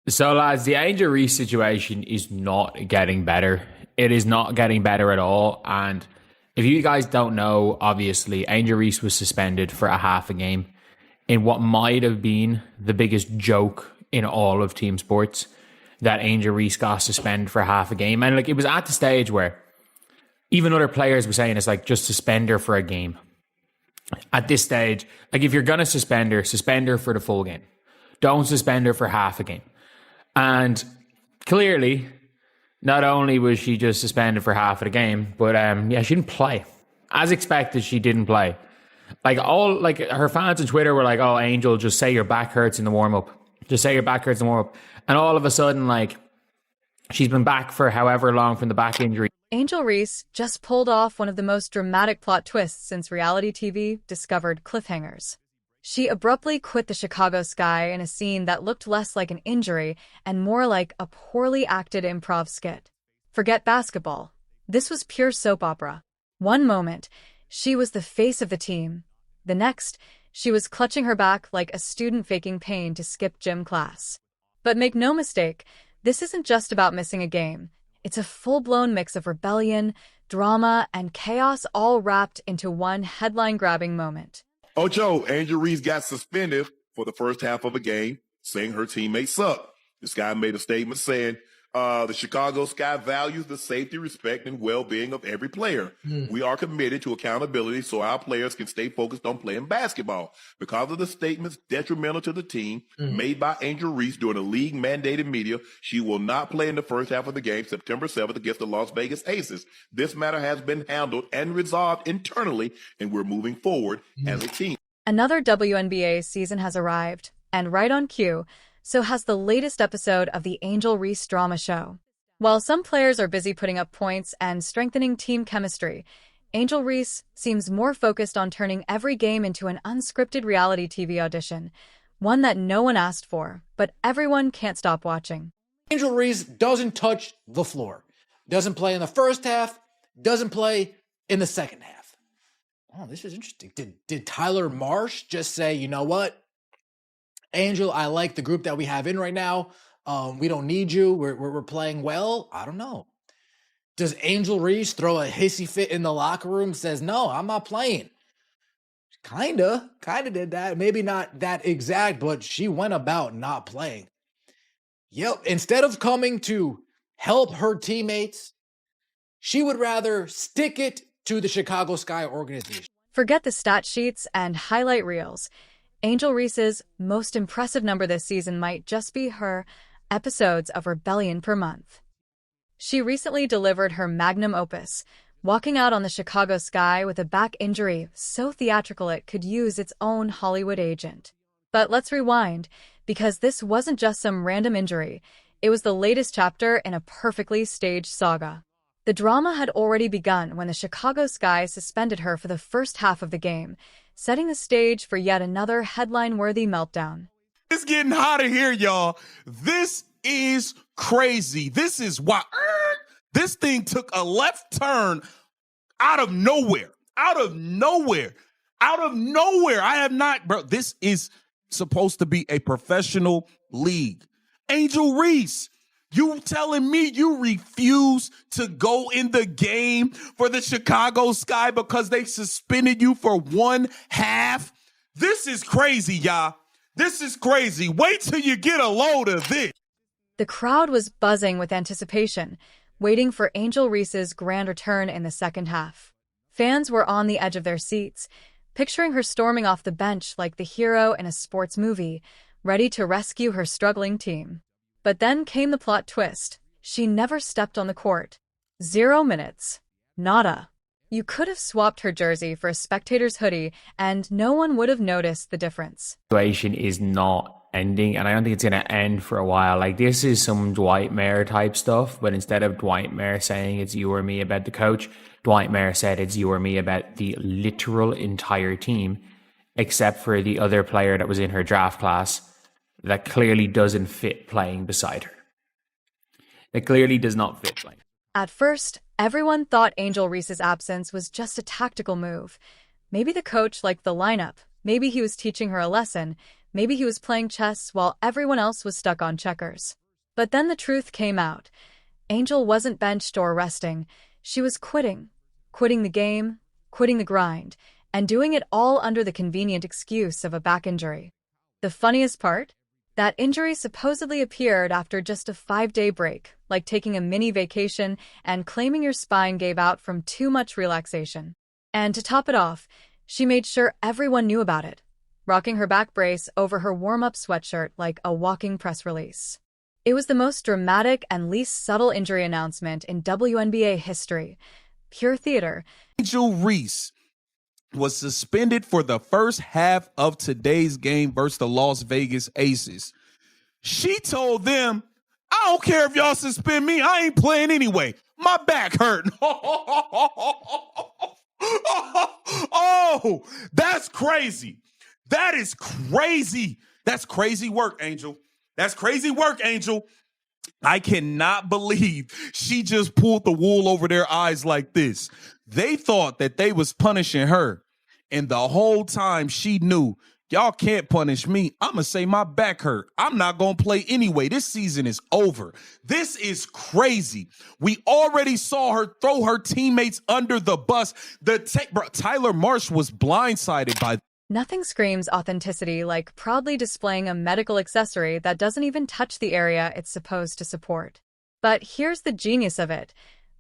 So, lads, the Angel Reese situation is not getting better. It is not getting better at all. And if you guys don't know, obviously, Angel Reese was suspended for a half a game in what might have been the biggest joke in all of team sports. That Angel Reese got suspended for half a game. And like it was at the stage where even other players were saying it's like just suspend her for a game. At this stage, like if you're gonna suspend her for the full game. Don't suspend her for half a game. And clearly, not only was she just suspended for half of the game, but yeah, she didn't play. As expected, she didn't play. Like her fans on Twitter were like, "Oh, Angel, just say your back hurts in the warm up. Just say your back hurts in the warm up." And all of a sudden, like she's been back for however long from the back injury. Angel Reese just pulled off one of the most dramatic plot twists since reality TV discovered cliffhangers. She abruptly quit the Chicago Sky in a scene that looked less like an injury and more like a poorly acted improv skit. Forget basketball. This was pure soap opera. One moment, she was the face of the team. The next, she was clutching her back like a student faking pain to skip gym class. But make no mistake, this isn't just about missing a game. It's a full-blown mix of rebellion, drama, and chaos all wrapped into one headline-grabbing moment. Ocho, Angel Reese got suspended for the first half of a game, saying her teammates suck. This guy made a statement saying, the Chicago Sky values the safety, respect, and well-being of every player. We are committed to accountability so our players can stay focused on playing basketball. Because of the statements detrimental to the team made by Angel Reese during the league-mandated media, she will not play in the first half of the game, September 7th, against the Las Vegas Aces. This matter has been handled and resolved internally, and we're moving forward as a team. Another WNBA season has arrived, and right on cue, so has the latest episode of the Angel Reese drama show. While some players are busy putting up points and strengthening team chemistry, Angel Reese seems more focused on turning every game into an unscripted reality TV audition, one that no one asked for, but everyone can't stop watching. Angel Reese doesn't touch the floor. Doesn't play in the first half, doesn't play in the second half. Oh, this is interesting. Did Tyler Marsh just say, you know what? Angel, I like the group that we have in right now. We don't need you. We're playing well. I don't know. Does Angel Reese throw a hissy fit in the locker room? Says, no, I'm not playing. Kinda did that. Maybe not that exact, but she went about not playing. Yep. Instead of coming to help her teammates, she would rather stick it to the Chicago Sky organization. Forget the stat sheets and highlight reels. Angel Reese's most impressive number this season might just be her episodes of rebellion per month. She recently delivered her magnum opus, walking out on the Chicago Sky with a back injury so theatrical it could use its own Hollywood agent. But let's rewind, because this wasn't just some random injury. It was the latest chapter in a perfectly staged saga. The drama had already begun when the Chicago Sky suspended her for the first half of the game, setting the stage for yet another headline-worthy meltdown. It's getting hotter here, y'all. This is crazy. This is why this thing took a left turn out of nowhere. Out of nowhere. Out of nowhere. I have not, bro. This is supposed to be a professional league. Angel Reese, you telling me you refuse to go in the game for the Chicago Sky because they suspended you for one half? This is crazy, y'all. This is crazy. Wait till you get a load of this. The crowd was buzzing with anticipation, waiting for Angel Reese's grand return in the second half. Fans were on the edge of their seats, picturing her storming off the bench like the hero in a sports movie, ready to rescue her struggling team. But then came the plot twist. She never stepped on the court. 0 minutes. Nada. You could have swapped her jersey for a spectator's hoodie, and no one would have noticed the difference. Situation is not ending, and I don't think it's going to end for a while. Like, this is some Dwight Mayer type stuff, but instead of Dwight Mayer saying it's you or me about the coach, Dwight Mayer said it's you or me about the literal entire team, except for the other player that was in her draft class that clearly doesn't fit playing beside her. That clearly does not fit playing. At first, everyone thought Angel Reese's absence was just a tactical move. Maybe the coach liked the lineup. Maybe he was teaching her a lesson. Maybe he was playing chess while everyone else was stuck on checkers. But then the truth came out. Angel wasn't benched or resting. She was quitting. Quitting the game, quitting the grind, and doing it all under the convenient excuse of a back injury. The funniest part? That injury supposedly appeared after just a 5-day break, like taking a mini vacation and claiming your spine gave out from too much relaxation. And to top it off, she made sure everyone knew about it, rocking her back brace over her warm-up sweatshirt like a walking press release. It was the most dramatic and least subtle injury announcement in WNBA history. Pure theater. Angel Reese was suspended for the first half of today's game versus the Las Vegas Aces. She told them, I don't care if y'all suspend me. I ain't playing anyway. My back hurt. Oh, that's crazy. That is crazy. That's crazy work, Angel. That's crazy work, Angel. I cannot believe she just pulled the wool over their eyes like this. They thought that they was punishing her. And the whole time she knew, y'all can't punish me. I'm going to say my back hurt. I'm not going to play anyway. This season is over. This is crazy. We already saw her throw her teammates under the bus. Tyler Marsh was blindsided by. Nothing screams authenticity like proudly displaying a medical accessory that doesn't even touch the area it's supposed to support. But here's the genius of it.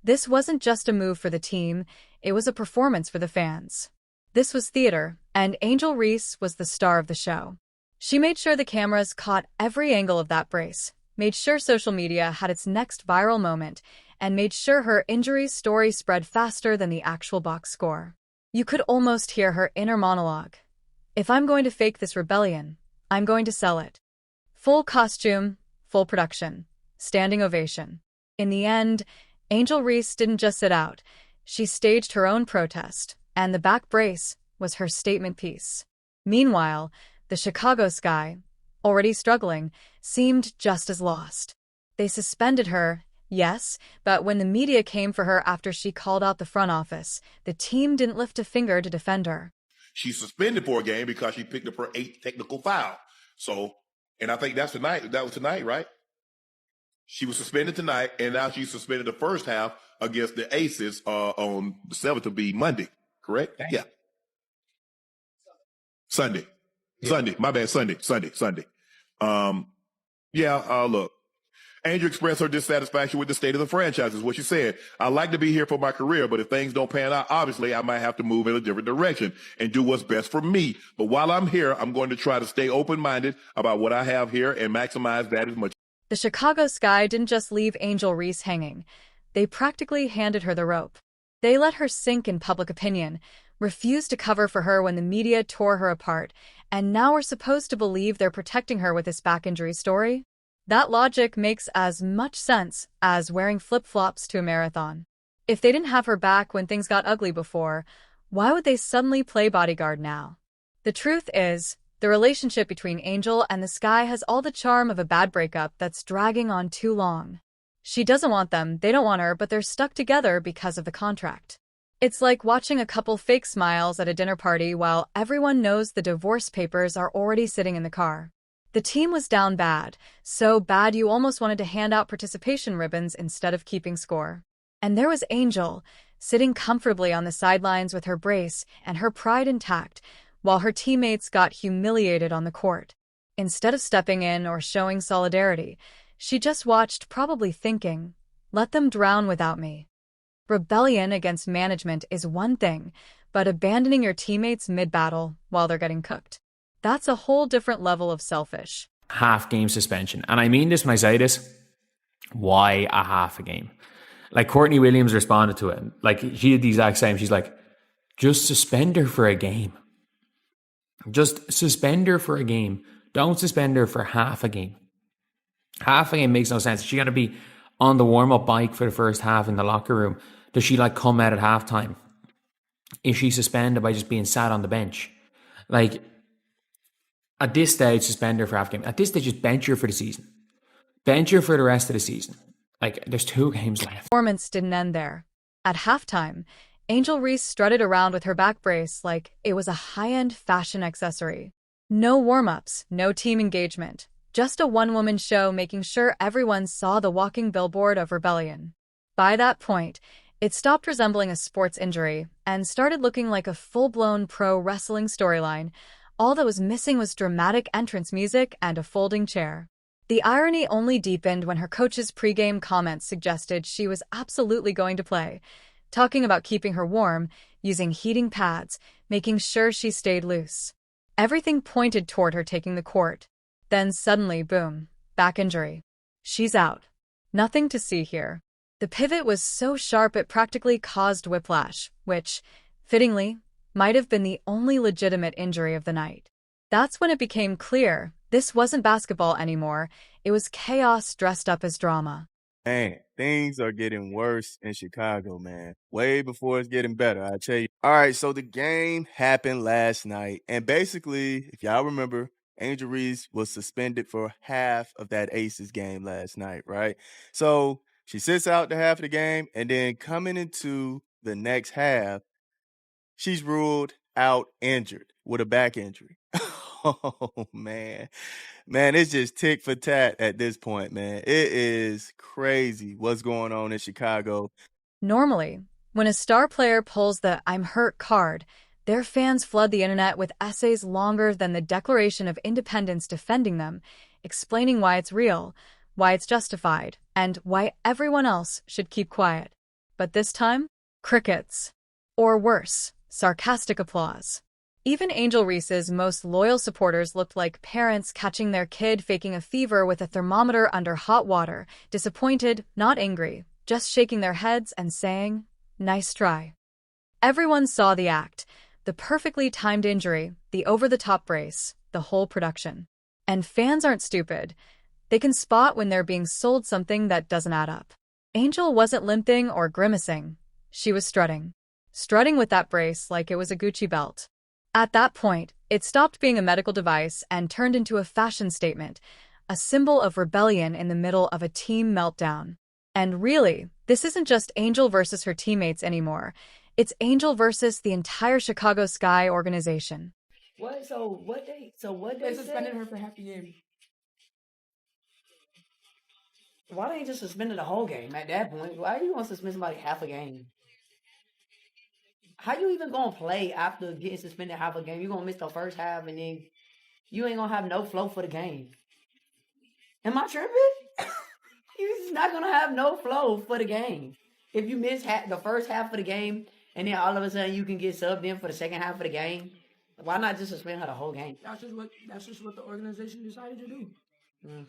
This wasn't just a move for the team, it was a performance for the fans. This was theater, and Angel Reese was the star of the show. She made sure the cameras caught every angle of that brace, made sure social media had its next viral moment, and made sure her injury story spread faster than the actual box score. You could almost hear her inner monologue. If I'm going to fake this rebellion, I'm going to sell it. Full costume, full production, standing ovation. In the end, Angel Reese didn't just sit out. She staged her own protest, and the back brace was her statement piece. Meanwhile, the Chicago Sky, already struggling, seemed just as lost. They suspended her, yes, but when the media came for her after she called out the front office, the team didn't lift a finger to defend her. She's suspended for a game because she picked up her 8th technical foul. So, and I think that's tonight. That was tonight, right? She was suspended tonight, and now she's suspended the first half against the Aces on the 7th to be Monday, correct? Yeah. Sunday. Yeah. Sunday. My bad. Sunday. Look. Angel expressed her dissatisfaction with the state of the franchise, is what she said. I like to be here for my career, but if things don't pan out, obviously I might have to move in a different direction and do what's best for me. But while I'm here, I'm going to try to stay open-minded about what I have here and maximize that as much. The Chicago Sky didn't just leave Angel Reese hanging. They practically handed her the rope. They let her sink in public opinion, refused to cover for her when the media tore her apart, and now we're supposed to believe they're protecting her with this back injury story? That logic makes as much sense as wearing flip-flops to a marathon. If they didn't have her back when things got ugly before, why would they suddenly play bodyguard now? The truth is, the relationship between Angel and the Sky has all the charm of a bad breakup that's dragging on too long. She doesn't want them, they don't want her, but they're stuck together because of the contract. It's like watching a couple fake smiles at a dinner party while everyone knows the divorce papers are already sitting in the car. The team was down bad, so bad you almost wanted to hand out participation ribbons instead of keeping score. And there was Angel, sitting comfortably on the sidelines with her brace and her pride intact, while her teammates got humiliated on the court. Instead of stepping in or showing solidarity, she just watched, probably thinking, let them drown without me. Rebellion against management is one thing, but abandoning your teammates mid-battle while they're getting cooked, that's a whole different level of selfish. Half game suspension. And I mean this when I say this. Why a half a game? Like Courtney Williams responded to it. Like she did the exact same. She's like, just suspend her for a game. Just suspend her for a game. Don't suspend her for half a game. Half a game makes no sense. Is she going to be on the warm-up bike for the first half in the locker room? Does she like come out at halftime? Is she suspended by just being sat on the bench? Like, at this stage, suspend her for half game. At this stage, just bench her for the season. Bench her for the rest of the season. Like, there's 2 games left. Performance didn't end there. At halftime, Angel Reese strutted around with her back brace like it was a high-end fashion accessory. No warm-ups, no team engagement, just a one-woman show making sure everyone saw the walking billboard of rebellion. By that point, it stopped resembling a sports injury and started looking like a full-blown pro wrestling storyline. All that was missing was dramatic entrance music and a folding chair. The irony only deepened when her coach's pregame comments suggested she was absolutely going to play, talking about keeping her warm, using heating pads, making sure she stayed loose. Everything pointed toward her taking the court. Then suddenly, boom, back injury. She's out. Nothing to see here. The pivot was so sharp it practically caused whiplash, which, fittingly, might have been the only legitimate injury of the night. That's when it became clear this wasn't basketball anymore. It was chaos dressed up as drama. Man, things are getting worse in Chicago, man. Way before it's getting better, I tell you. All right, so the game happened last night. And basically, if y'all remember, Angel Reese was suspended for half of that Aces game last night, right? So she sits out the half of the game, and then coming into the next half, she's ruled out injured with a back injury. Oh, man. Man, it's just tick for tat at this point, man. It is crazy what's going on in Chicago. Normally, when a star player pulls the "I'm hurt" card, their fans flood the internet with essays longer than the Declaration of Independence defending them, explaining why it's real, why it's justified, and why everyone else should keep quiet. But this time, crickets. Or worse, sarcastic applause. Even Angel Reese's most loyal supporters looked like parents catching their kid faking a fever with a thermometer under hot water, disappointed, not angry, just shaking their heads and saying, "Nice try." Everyone saw the act, the perfectly timed injury, the over-the-top brace, the whole production. And fans aren't stupid. They can spot when they're being sold something that doesn't add up. Angel wasn't limping or grimacing. She was strutting. Strutting with that brace like it was a Gucci belt. At that point, it stopped being a medical device and turned into a fashion statement, a symbol of rebellion in the middle of a team meltdown. And really, this isn't just Angel versus her teammates anymore. It's Angel versus the entire Chicago Sky organization. What? So what they suspended her for half the game. Why they just suspended the whole game at that point? Why are you gonna suspend somebody half a game? How you even gonna play after getting suspended half a game? You gonna miss the first half and then you ain't gonna have no flow for the game. Am I tripping? You're just not gonna have no flow for the game. If you miss the first half of the game and then all of a sudden you can get subbed in for the second half of the game, why not just suspend her the whole game? That's just what the organization decided to do.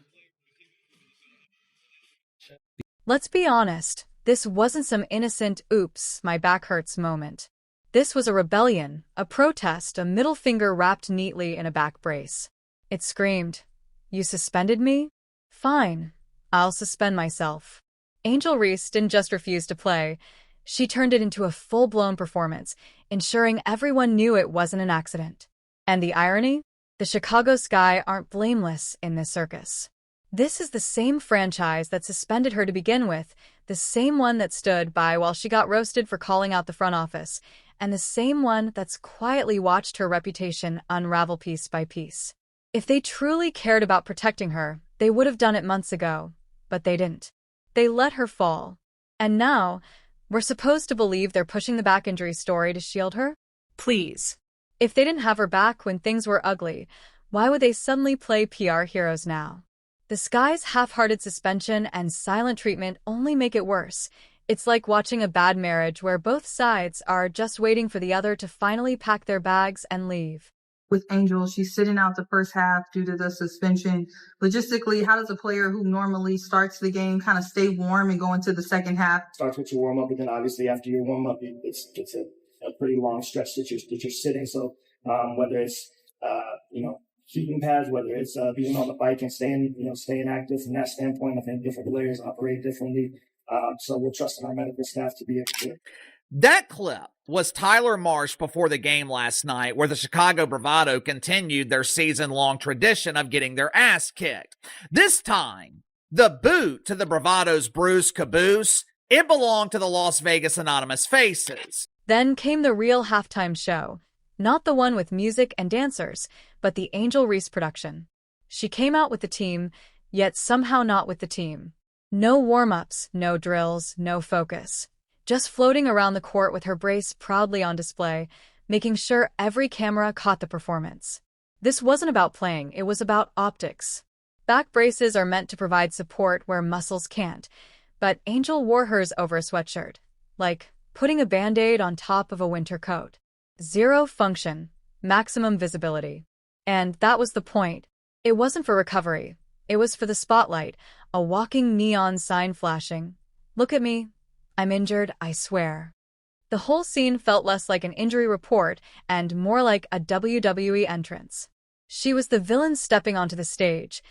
Let's be honest, this wasn't some innocent "oops, my back hurts" moment. This was a rebellion, a protest, a middle finger wrapped neatly in a back brace. It screamed, "You suspended me? Fine, I'll suspend myself." Angel Reese didn't just refuse to play. She turned it into a full-blown performance, ensuring everyone knew it wasn't an accident. And the irony? The Chicago Sky aren't blameless in this circus. This is the same franchise that suspended her to begin with, the same one that stood by while she got roasted for calling out the front office, and the same one that's quietly watched her reputation unravel piece by piece. If they truly cared about protecting her, they would have done it months ago, but they didn't. They let her fall. And now, we're supposed to believe they're pushing the back injury story to shield her? Please. If they didn't have her back when things were ugly, why would they suddenly play PR heroes now? The Sky's half-hearted suspension and silent treatment only make it worse. It's like watching a bad marriage where both sides are just waiting for the other to finally pack their bags and leave. With Angel, she's sitting out the first half due to the suspension. Logistically, how does a player who normally starts the game kind of stay warm and go into the second half? Starts with your warm up, and then obviously after your warm up, it's a pretty long stretch that you're sitting. So whether it's heating pads, whether it's being on the bike and staying active from that standpoint, I think different players operate differently. So we're trusting our medical staff to be able to. That clip was Tyler Marsh before the game last night, where the Chicago Bravado continued their season-long tradition of getting their ass kicked. This time, the boot to the Bravado's bruised caboose, it belonged to the Las Vegas Anonymous Faces. Then came the real halftime show. Not the one with music and dancers, but the Angel Reese production. She came out with the team, yet somehow not with the team. No warm-ups, no drills, no focus. Just floating around the court with her brace proudly on display, making sure every camera caught the performance. This wasn't about playing, it was about optics. Back braces are meant to provide support where muscles can't, but Angel wore hers over a sweatshirt, like putting a Band-Aid on top of a winter coat. Zero function, maximum visibility. And that was the point. It wasn't for recovery. It was for the spotlight, a walking neon sign flashing. Look at me. I'm injured, I swear. The whole scene felt less like an injury report and more like a WWE entrance. She was the villain stepping onto the stage,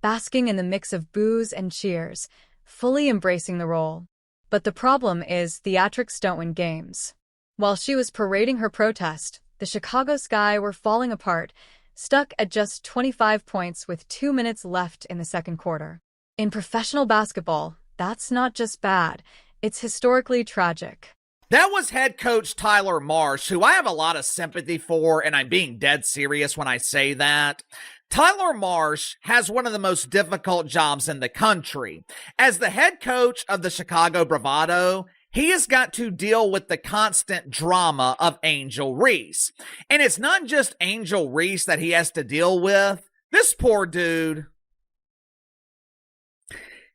basking in the mix of boos and cheers, fully embracing the role. But the problem is theatrics don't win games. While she was parading her protest, the Chicago Sky were falling apart, stuck at just 25 points with 2 minutes left in the second quarter. In professional basketball, that's not just bad, it's historically tragic. That was head coach Tyler Marsh, who I have a lot of sympathy for, and I'm being dead serious when I say that. Tyler Marsh has one of the most difficult jobs in the country. As the head coach of the Chicago Bravado, he has got to deal with the constant drama of Angel Reese. And it's not just Angel Reese that he has to deal with. This poor dude.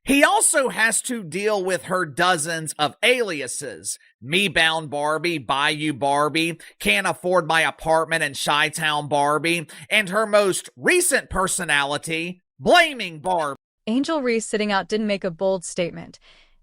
He also has to deal with her dozens of aliases. Me Bound Barbie, Bayou Barbie, Can't Afford My Apartment in Chi-Town Barbie, and her most recent personality, Blaming Barbie. Angel Reese sitting out didn't make a bold statement.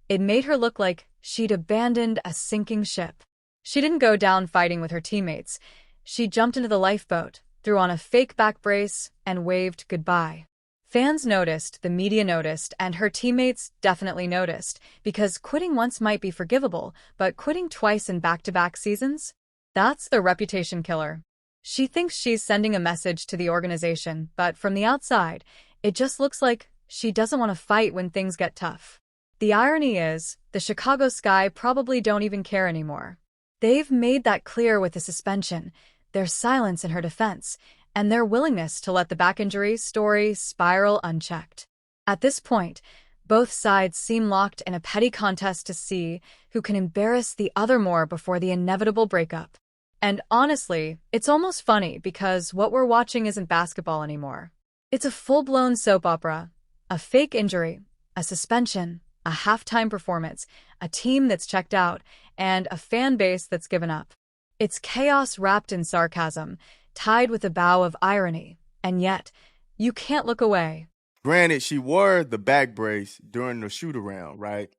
It made her look like she'd abandoned a sinking ship. She didn't go down fighting with her teammates. She jumped into the lifeboat, threw on a fake back brace, and waved goodbye. Fans noticed, the media noticed, and her teammates definitely noticed, because quitting once might be forgivable, but quitting twice in back-to-back seasons? That's the reputation killer. She thinks she's sending a message to the organization, but from the outside, it just looks like she doesn't want to fight when things get tough. The irony is, the Chicago Sky probably don't even care anymore. They've made that clear with the suspension, their silence in her defense, and their willingness to let the back injury story spiral unchecked. At this point, both sides seem locked in a petty contest to see who can embarrass the other more before the inevitable breakup. And honestly, it's almost funny because what we're watching isn't basketball anymore. It's a full-blown soap opera, a fake injury, a suspension, a halftime performance, a team that's checked out, and a fan base that's given up. It's chaos wrapped in sarcasm, tied with a bow of irony, and yet, you can't look away. Granted, she wore the back brace during the shoot-around, right?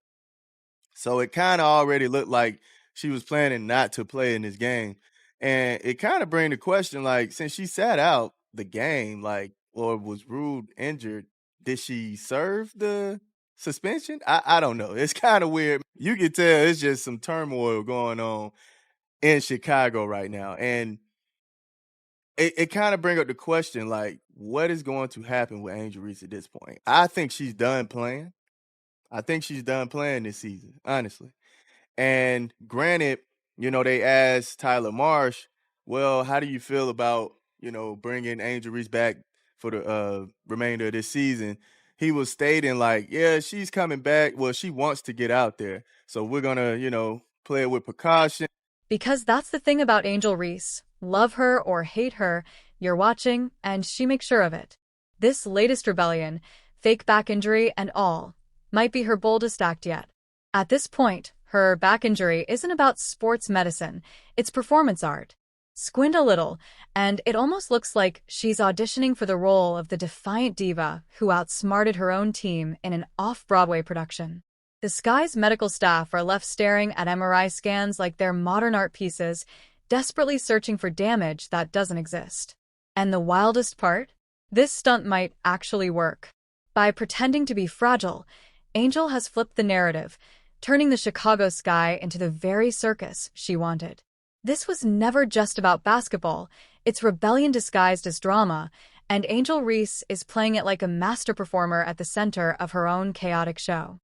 So it kind of already looked like she was planning not to play in this game. And it kind of brings the question, like, since she sat out the game, like, or was ruled injured, did she serve the suspension? I don't know. It's kind of weird. You can tell it's just some turmoil going on in Chicago right now. And it kind of brings up the question, like, what is going to happen with Angel Reese at this point? I think she's done playing. I think she's done playing this season, honestly. And granted, you know, they asked Tyler Marsh, well, how do you feel about, you know, bringing Angel Reese back for the remainder of this season? He was stating like, yeah, she's coming back. Well, she wants to get out there. So we're going to, you know, play it with precaution. Because that's the thing about Angel Reese. Love her or hate her, you're watching, and she makes sure of it. This latest rebellion, fake back injury and all, might be her boldest act yet. At this point, her back injury isn't about sports medicine, it's performance art. Squint a little, and it almost looks like she's auditioning for the role of the defiant diva who outsmarted her own team in an off-Broadway production. The Sky's medical staff are left staring at MRI scans like they're modern art pieces, desperately searching for damage that doesn't exist. And the wildest part? This stunt might actually work. By pretending to be fragile, Angel has flipped the narrative, turning the Chicago Sky into the very circus she wanted. This was never just about basketball, it's rebellion disguised as drama, and Angel Reese is playing it like a master performer at the center of her own chaotic show.